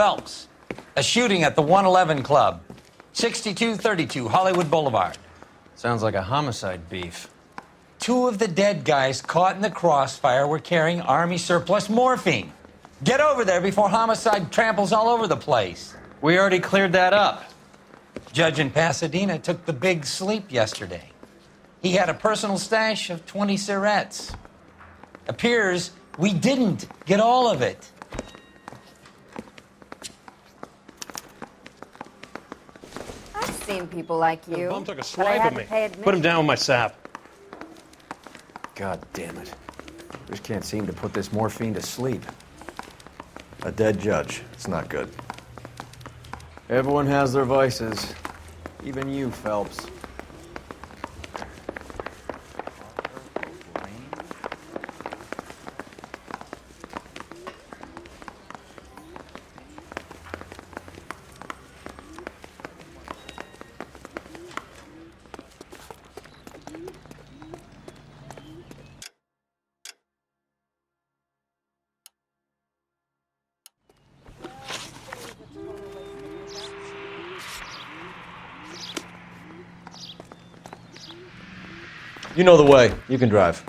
Phelps. A shooting at the 111 Club, 6232 Hollywood Boulevard. Sounds like a homicide beef. 2 of the dead guys caught in the crossfire were carrying Army surplus morphine. Get over there before homicide tramples all over the place. We already cleared that up. Judge in Pasadena took the big sleep yesterday. He had a personal stash of 20 cigarettes. Appears we didn't get all of it. I've seen people like you. The bum took a but I swipe had at to me. pay admission. Put him down with my sap. God damn it. Just can't seem to put this morphine to sleep. A dead judge. It's not good. Everyone has their vices. Even you, Phelps. You know the way. You can drive.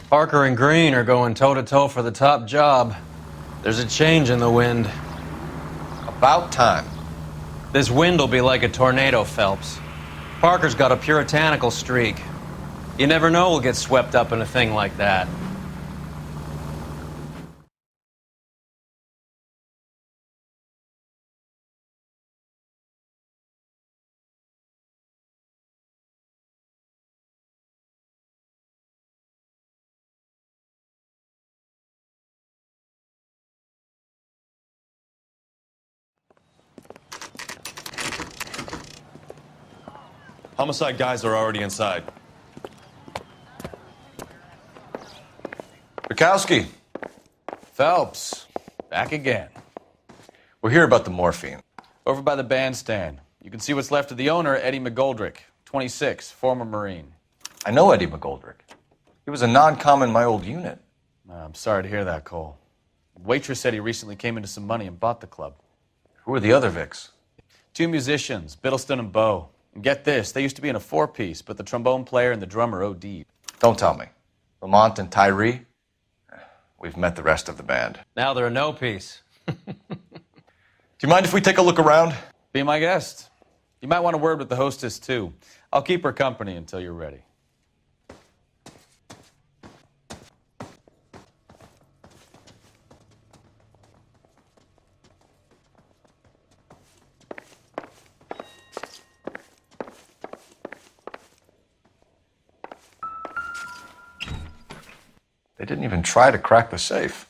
Parker and Green are going toe-to-toe for the top job. There's a change in the wind. About time. This wind will be like a tornado, Phelps. Parker's got a puritanical streak. You never know we'll get swept up in a thing like that. Homicide guys are already inside. Bukowski. Phelps, back again. We're here about the morphine. Over by the bandstand. You can see what's left of the owner, Eddie McGoldrick, 26, former Marine. I know Eddie McGoldrick. He was a non-com in my old unit. I'm sorry to hear that, Cole. Waitress said he recently came into some money and bought the club. Who are the other Vics? 2 musicians, Biddleston and Bowe. And get this, they used to be in a 4-piece, but the trombone player and the drummer OD'd. Don't tell me. Lamont and Tyree? We've met the rest of the band. Now they're a no-piece. Do you mind if we take a look around? Be my guest. You might want a word with the hostess, too. I'll keep her company until you're ready. They didn't even try to crack the safe.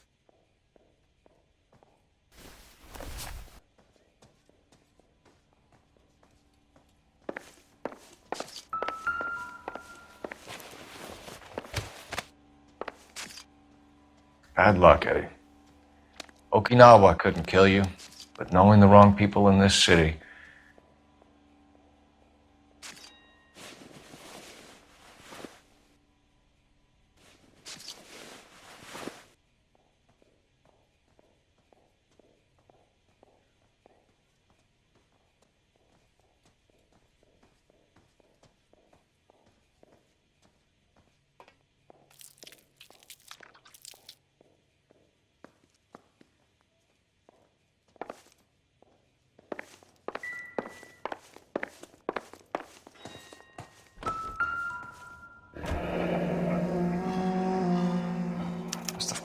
Bad luck, Eddie. Okinawa couldn't kill you, but knowing the wrong people in this city.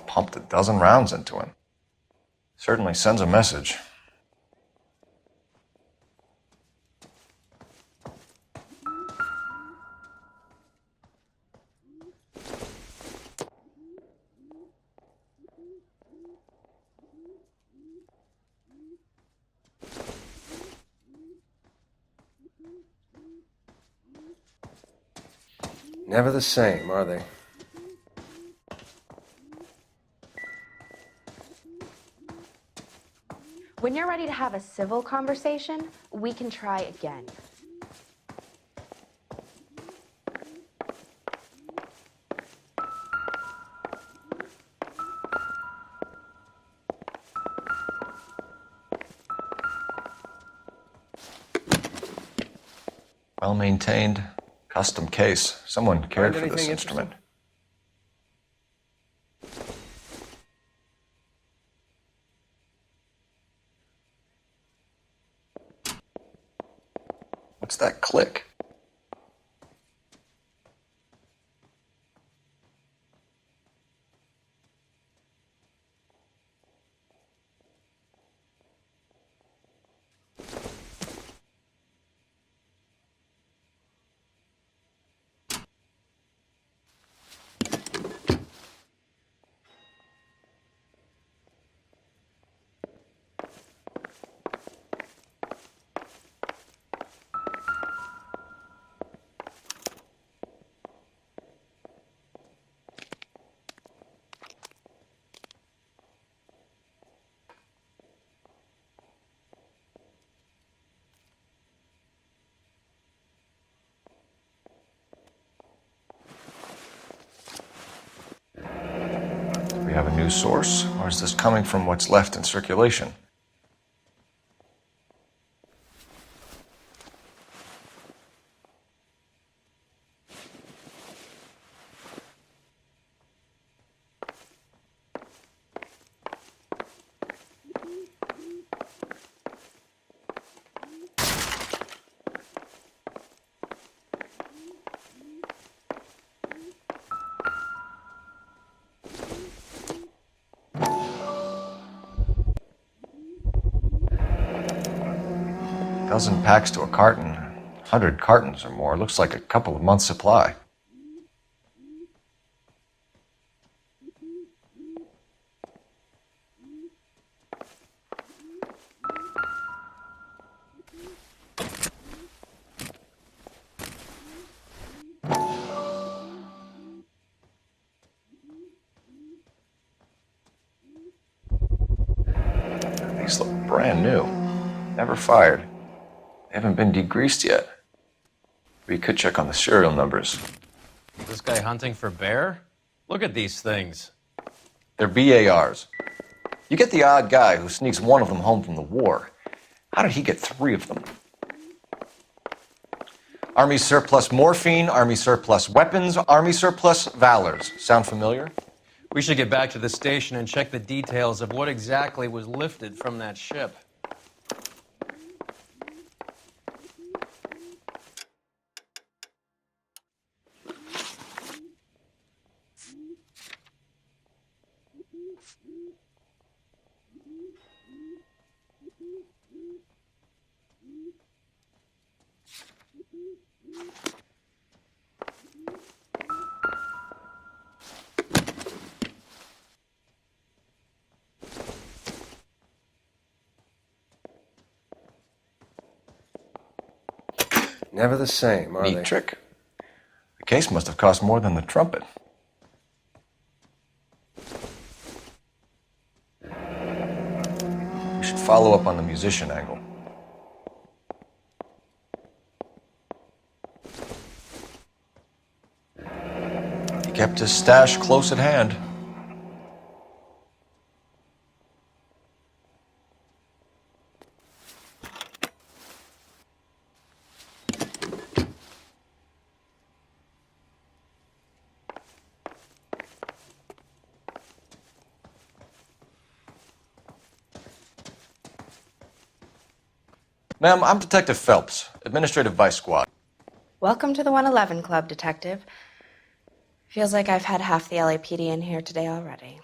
Pumped a dozen rounds into him. Certainly sends a message. Never the same, are they? When you're ready to have a civil conversation, we can try again. Well maintained, custom case. Someone cared for this instrument. What's that click? We have a new source, or is this coming from what's left in circulation? Dozen packs to a carton, 100 cartons or more. Looks like a couple of months' supply. These look brand new. Never fired. They haven't been degreased yet. We could check on the serial numbers. This guy hunting for bear? Look at these things. They're BARs. You get the odd guy who sneaks one of them home from the war. How did he get 3 of them? Army surplus morphine, Army surplus weapons, Army surplus valors. Sound familiar? We should get back to the station and check the details of what exactly was lifted from that ship. Never the same, are they? Neat trick. The case must have cost more than the trumpet. We should follow up on the musician angle. He kept his stash close at hand. Ma'am, I'm Detective Phelps, Administrative Vice Squad. Welcome to the 111 Club, Detective. Feels like I've had half the LAPD in here today already.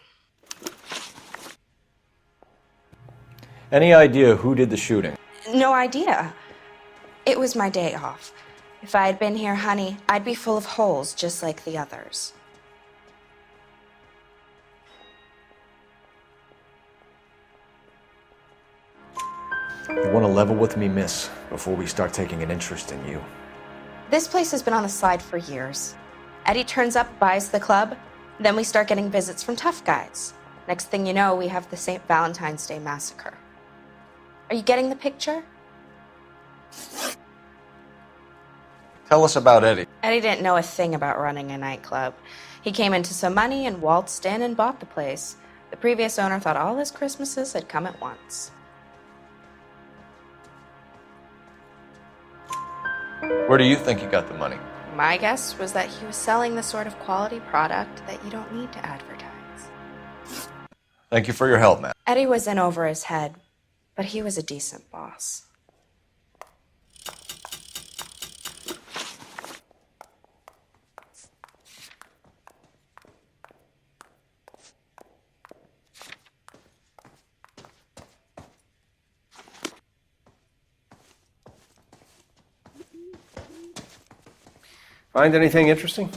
Any idea who did the shooting? No idea. It was my day off. If I had been here, honey, I'd be full of holes just like the others. You want to level with me, miss, before we start taking an interest in you. This place has been on the slide for years. Eddie turns up, buys the club, then we start getting visits from tough guys. Next thing you know, we have the St. Valentine's Day massacre. Are you getting the picture? Tell us about Eddie. Eddie didn't know a thing about running a nightclub. He came into some money and waltzed in and bought the place. The previous owner thought all his Christmases had come at once. Where do you think he got the money? My guess was that he was selling the sort of quality product that you don't need to advertise. Thank you for your help, man. Eddie was in over his head, but he was a decent boss. Find anything interesting?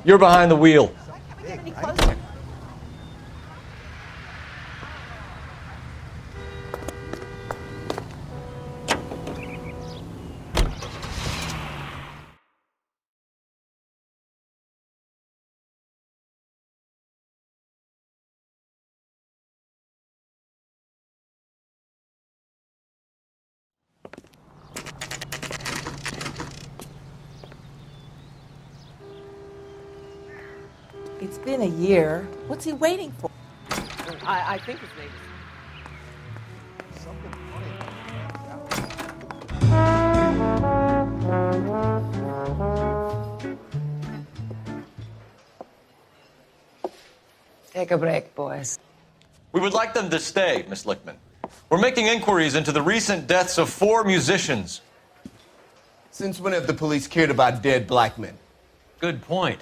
You're behind the wheel. It's been a year. What's he waiting for? I think his name is... Take a break, boys. We would like them to stay, Miss Lickman. We're making inquiries into the recent deaths of 4 musicians. Since when have the police cared about dead black men? Good point.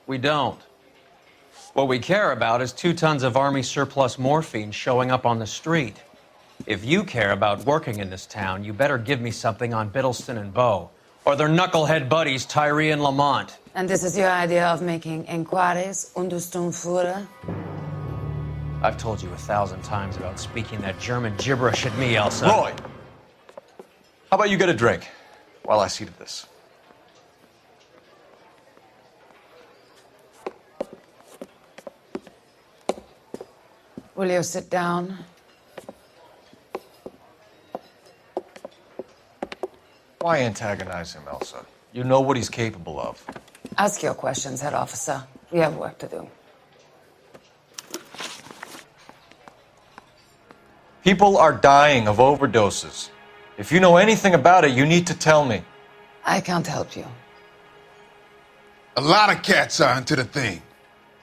We don't. What we care about is 2 tons of Army surplus morphine showing up on the street. If you care about working in this town, you better give me something on Biddleston and Bow, or their knucklehead buddies Tyree and Lamont. And this is your idea of making inquiries, Untersturmführer? I've told you 1,000 times about speaking that German gibberish at me, Elsa. Roy, how about you get a drink while I see to this? Will you sit down? Why antagonize him, Elsa? You know what he's capable of. Ask your questions, head officer. We have work to do. People are dying of overdoses. If you know anything about it, you need to tell me. I can't help you. A lot of cats are into the thing.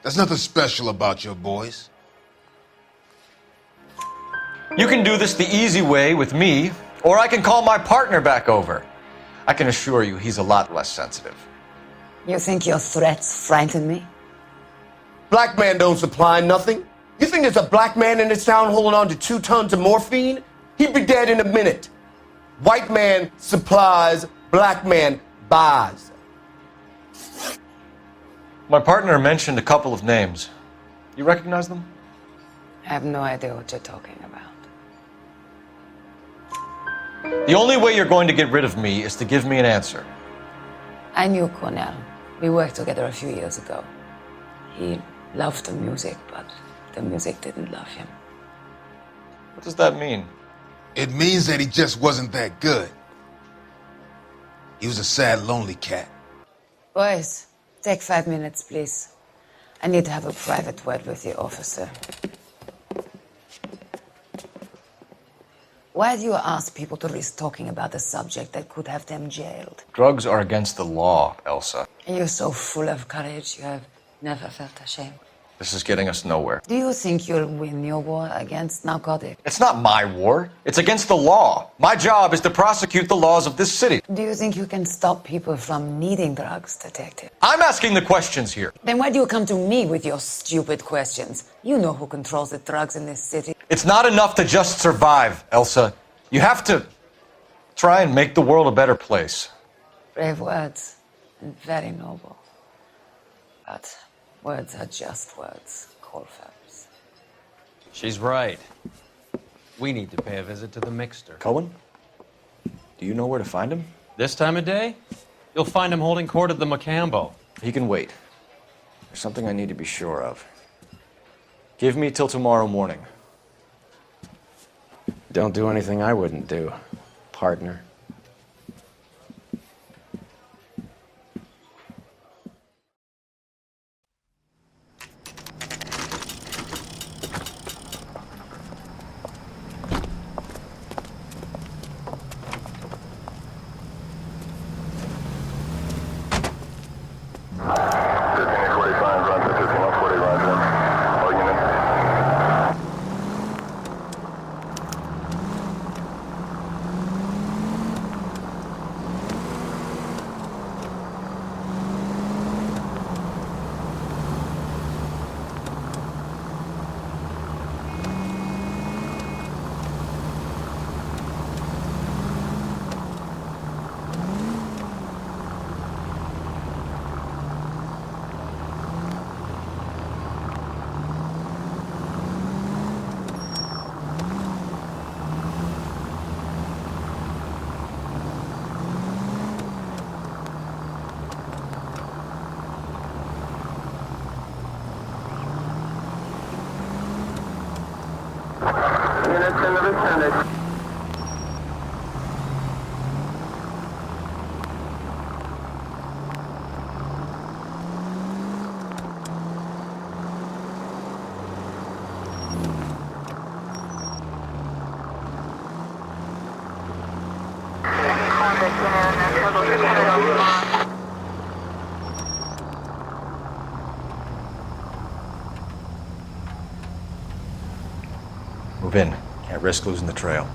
There's nothing special about your boys. You can do this the easy way with me, or I can call my partner back over. I can assure you he's a lot less sensitive. You think your threats frighten me? Black man don't supply nothing. You think there's a black man in this town holding on to 2 tons of morphine? He'd be dead in a minute. White man supplies, black man buys. My partner mentioned a couple of names. You recognize them? I have no idea what you're talking about. The only way you're going to get rid of me is to give me an answer. I knew Cornell. We worked together a few years ago. He loved the music, but the music didn't love him. What does that mean? It means that he just wasn't that good. He was a sad, lonely cat. Boys, take 5 minutes, please. I need to have a private word with the officer. Why do you ask people to risk talking about a subject that could have them jailed? Drugs are against the law, Elsa. You're so full of courage, you have never felt ashamed. This is getting us nowhere. Do you think you'll win your war against narcotics? It's not my war. It's against the law. My job is to prosecute the laws of this city. Do you think you can stop people from needing drugs, detective? I'm asking the questions here. Then why do you come to me with your stupid questions? You know who controls the drugs in this city. It's not enough to just survive, Elsa. You have to try and make the world a better place. Brave words and very noble. But words are just words, Colfax. She's right. We need to pay a visit to the Mixter. Cohen? Do you know where to find him? This time of day, you'll find him holding court at the Macambo. He can wait. There's something I need to be sure of. Give me till tomorrow morning. Don't do anything I wouldn't do, partner. Move in. Can't risk losing the trail.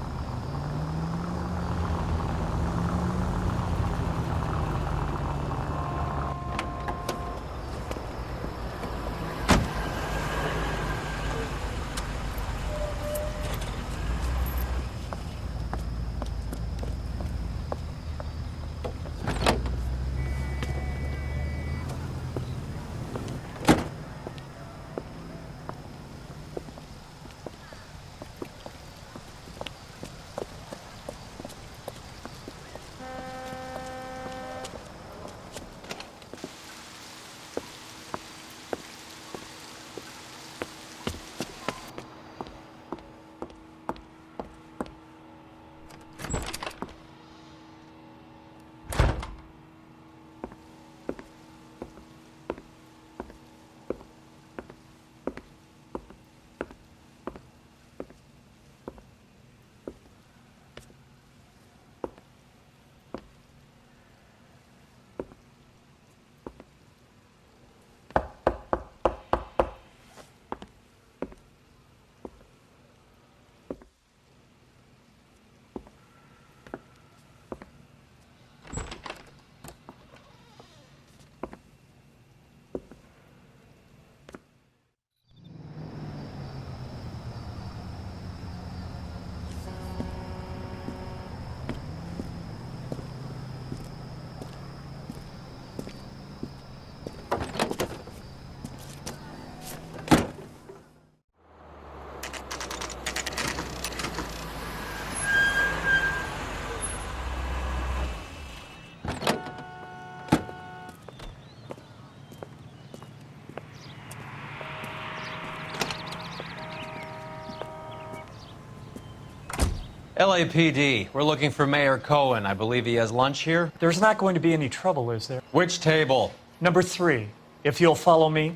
LAPD, we're looking for Mayor Cohen. I believe he has lunch here. There's not going to be any trouble, is there? Which table? Number 3, if you'll follow me.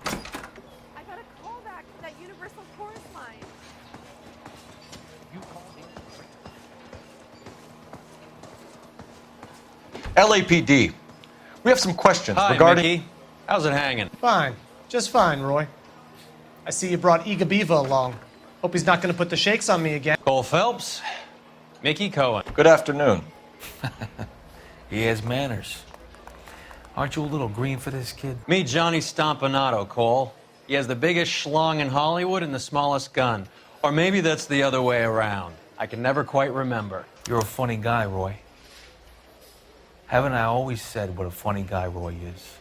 I got a call back to that Universal Chorus line. LAPD. We have some questions Hi, regarding. Mickey. How's it hanging? Fine. Just fine, Roy. I see you brought Iga Beaver along. Hope he's not going to put the shakes on me again. Cole Phelps, Mickey Cohen. Good afternoon. He has manners. Aren't you a little green for this kid? Meet Johnny Stompanato, Cole. He has the biggest schlong in Hollywood and the smallest gun. Or maybe that's the other way around. I can never quite remember. You're a funny guy, Roy. Haven't I always said what a funny guy Roy is?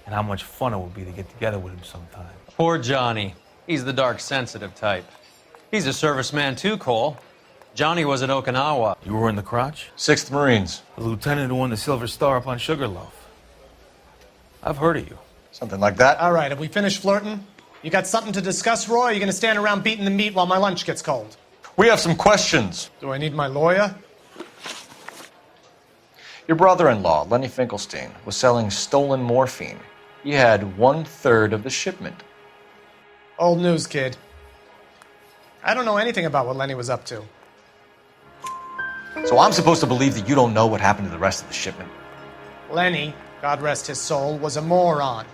And how much fun it would be to get together with him sometime. Poor Johnny. He's the dark, sensitive type. He's a serviceman too, Cole. Johnny was at Okinawa. You were in the crotch? 6th Marines. The lieutenant who won the Silver Star up on Sugarloaf. I've heard of you. Something like that. All right, have we finished flirting? You got something to discuss, Roy, or are you going to stand around beating the meat while my lunch gets cold? We have some questions. Do I need my lawyer? Your brother-in-law, Lenny Finkelstein, was selling stolen morphine. He had 1/3 of the shipment. Old news, kid. I don't know anything about what Lenny was up to. So I'm supposed to believe that you don't know what happened to the rest of the shipment? Lenny, God rest his soul, was a moron.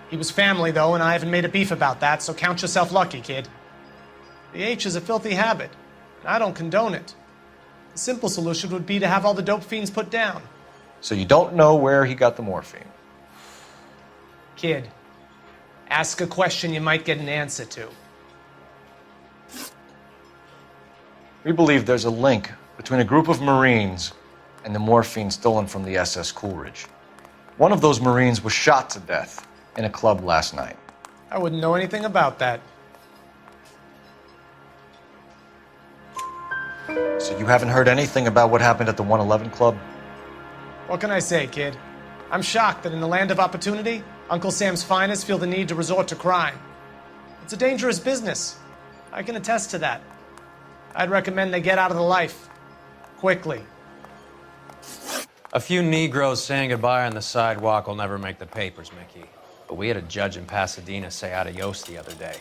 He was family, though, and I haven't made a beef about that, so count yourself lucky, kid. The H is a filthy habit, and I don't condone it. The simple solution would be to have all the dope fiends put down. So you don't know where he got the morphine? Kid, ask a question you might get an answer to. We believe there's a link between a group of Marines and the morphine stolen from the SS Coolidge. One of those Marines was shot to death in a club last night. I wouldn't know anything about that. So you haven't heard anything about what happened at the 111 Club? What can I say, kid? I'm shocked that in the land of opportunity, Uncle Sam's finest feel the need to resort to crime. It's a dangerous business. I can attest to that. I'd recommend they get out of the life. Quickly. A few Negroes saying goodbye on the sidewalk will never make the papers, Mickey. But we had a judge in Pasadena say adios the other day.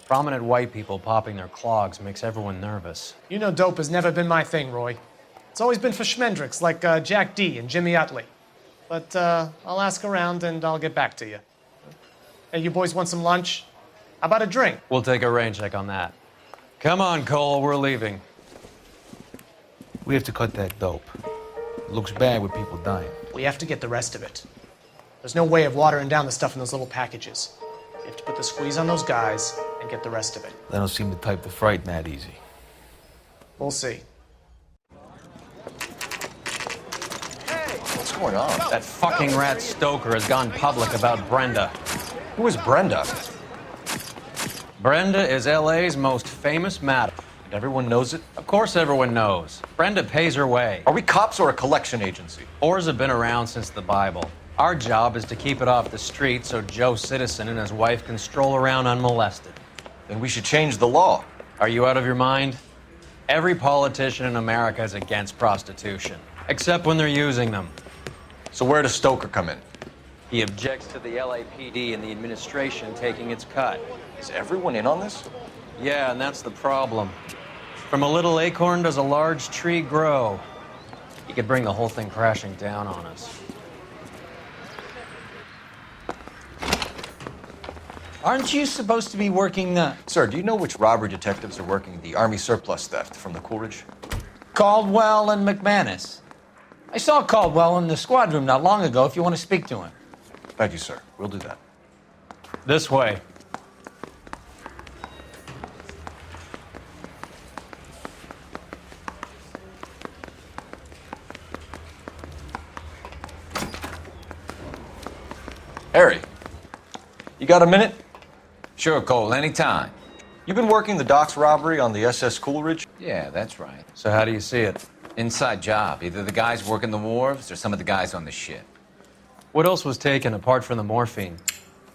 Prominent white people popping their clogs makes everyone nervous. You know dope has never been my thing, Roy. It's always been for schmendricks like Jack D. and Jimmy Utley. But I'll ask around and I'll get back to you. Hey, you boys want some lunch? How about a drink? We'll take a rain check on that. Come on, Cole, we're leaving. We have to cut that dope. It looks bad with people dying. We have to get the rest of it. There's no way of watering down the stuff in those little packages. You have to put the squeeze on those guys and get the rest of it. They don't seem the type to frighten that easy. We'll see. What's going on? That fucking rat Stoker has gone public about Brenda. Who is Brenda? Brenda is LA's most famous madam. And everyone knows it? Of course everyone knows. Brenda pays her way. Are we cops or a collection agency? Whores have been around since the Bible. Our job is to keep it off the street so Joe Citizen and his wife can stroll around unmolested. Then we should change the law. Are you out of your mind? Every politician in America is against prostitution, except when they're using them. So where does Stoker come in? He objects to the LAPD and the administration taking its cut. Is everyone in on this? Yeah, and that's the problem. From a little acorn does a large tree grow. He could bring the whole thing crashing down on us. Aren't you supposed to be working the... Sir, do you know which robbery detectives are working the Army surplus theft from the Coolidge? Caldwell and McManus. I saw Caldwell in the squad room not long ago if you want to speak to him. Thank you, sir. We'll do that. This way. Harry, you got a minute? Sure, Cole, anytime. You've been working the docks robbery on the SS Coolidge? Yeah, that's right. So how do you see it? Inside job. Either the guys working the wharves or some of the guys on the ship. What else was taken apart from the morphine?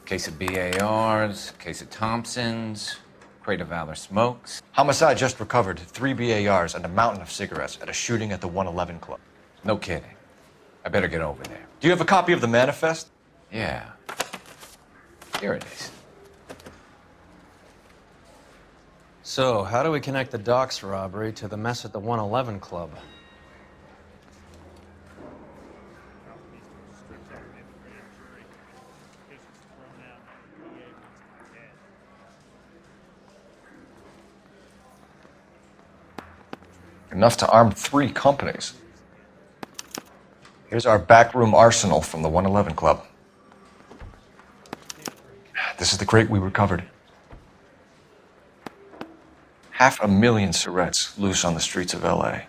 Case of BARs, case of Thompsons, crate of Valor smokes. Homicide just recovered 3 BARs and a mountain of cigarettes at a shooting at the 111 Club. No kidding. I better get over there. Do you have a copy of the manifest? Yeah. Here it is. So, how do we connect the docks robbery to the mess at the 111 Club? Enough to arm 3 companies. Here's our backroom arsenal from the 111 Club. This is the crate we recovered. 500,000 cigarettes loose on the streets of LA.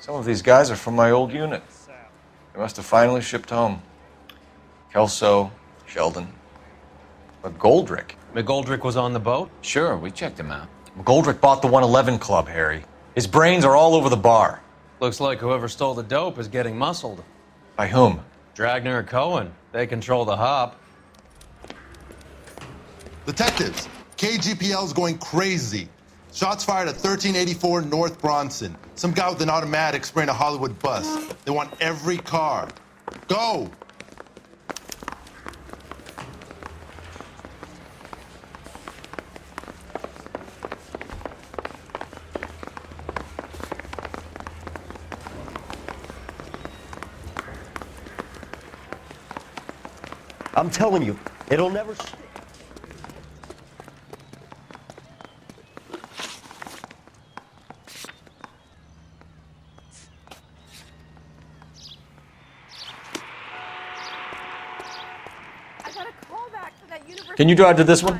Some of these guys are from my old unit. They must have finally shipped home. Kelso, Sheldon, McGoldrick. McGoldrick was on the boat? Sure, we checked him out. McGoldrick bought the 111 Club, Harry. His brains are all over the bar. Looks like whoever stole the dope is getting muscled. By whom? Dragner or Cohen. They control the hop. Detectives, KGPL's going crazy. Shots fired at 1384 North Bronson. Some guy with an automatic spraying a Hollywood bus. They want every car. Go! I'm telling you, it'll never stick. I got a call back for that universal. Can you drive to this one?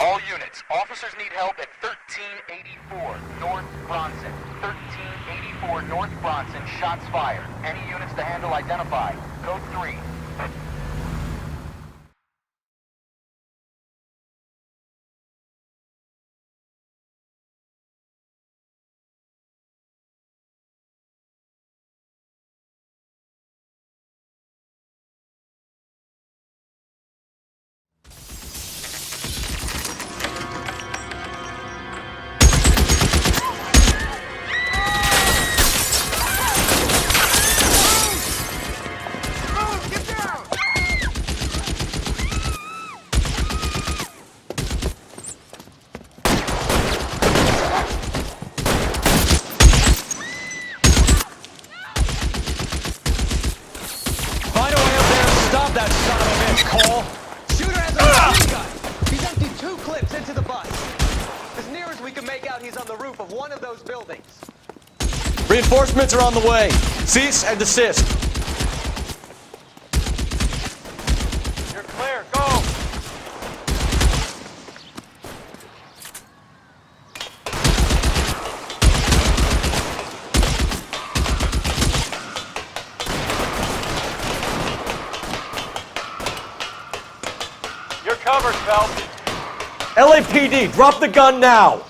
All units, officers need help at 1384 North Bronson. 1384 North Bronson, shots fired. Any units to handle identified. Code 3. we can make out he's on the roof of one of those buildings. Reinforcements are on the way. Cease and desist. You're clear. Go! You're covered, Phelps. LAPD, drop the gun now!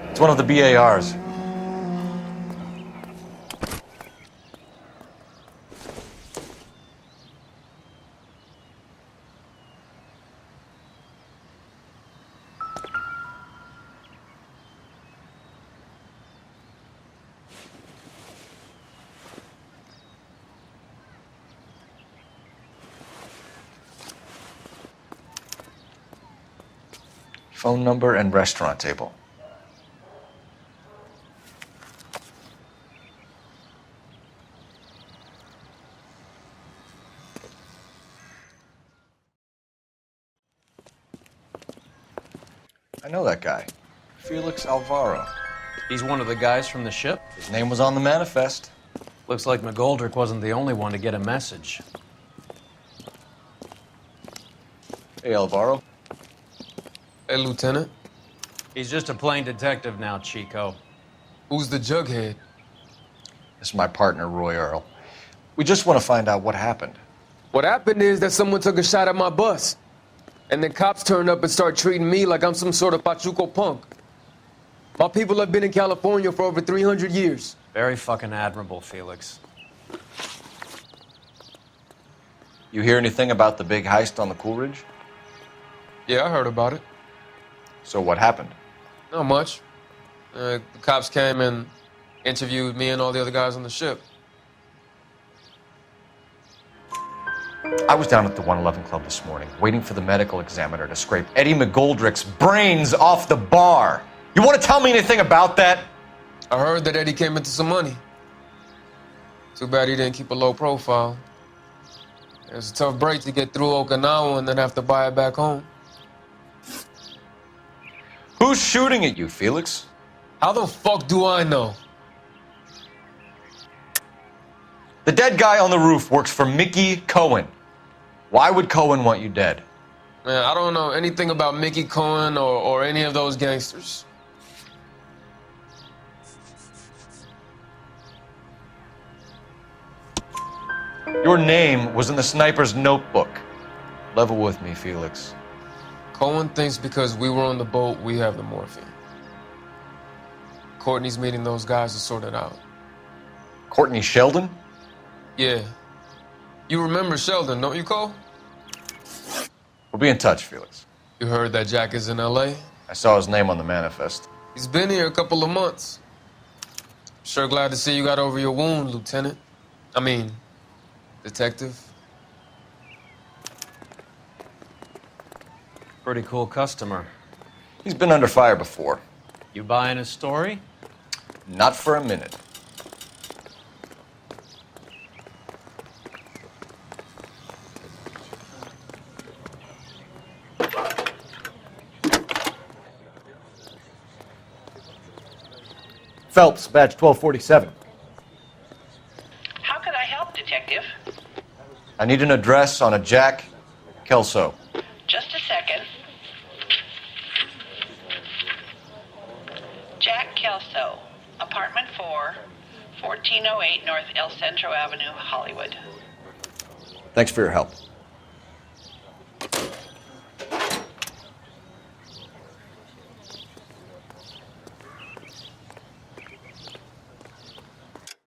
It's one of the BARs. Phone number and restaurant table. I know that guy. Felix Alvaro. He's one of the guys from the ship? His name was on the manifest. Looks like McGoldrick wasn't the only one to get a message. Hey, Alvaro. Hey, Lieutenant. He's just a plain detective now, Chico. Who's the jughead? This is my partner, Roy Earl. We just want to find out what happened. What happened is that someone took a shot at my bus. And then cops turned up and start treating me like I'm some sort of Pachuco punk. My people have been in California for over 300 years. Very fucking admirable, Felix. You hear anything about the big heist on the Coolidge? Yeah, I heard about it. So what happened? Not much. The cops came and interviewed me and all the other guys on the ship. I was down at the 111 Club this morning, waiting for the medical examiner to scrape Eddie McGoldrick's brains off the bar. You want to tell me anything about that? I heard that Eddie came into some money. Too bad he didn't keep a low profile. It was a tough break to get through Okinawa and then have to buy it back home. Who's shooting at you, Felix? How the fuck do I know? The dead guy on the roof works for Mickey Cohen. Why would Cohen want you dead? Man, I don't know anything about Mickey Cohen or any of those gangsters. Your name was in the sniper's notebook. Level with me, Felix. Cohen thinks because we were on the boat, we have the morphine. Courtney's meeting those guys to sort it out. Courtney Sheldon? Yeah. You remember Sheldon, don't you, Cole? We'll be in touch, Felix. You heard that Jack is in L.A.? I saw his name on the manifest. He's been here a couple of months. Sure glad to see you got over your wound, Lieutenant. I mean, Detective. Pretty cool customer. He's been under fire before. You buying his story? Not for a minute. Phelps, badge 1247. How can I help, Detective? I need an address on a Jack Kelso. Just a second. Jack Kelso, apartment 4, 1408 North El Centro Avenue, Hollywood. Thanks for your help.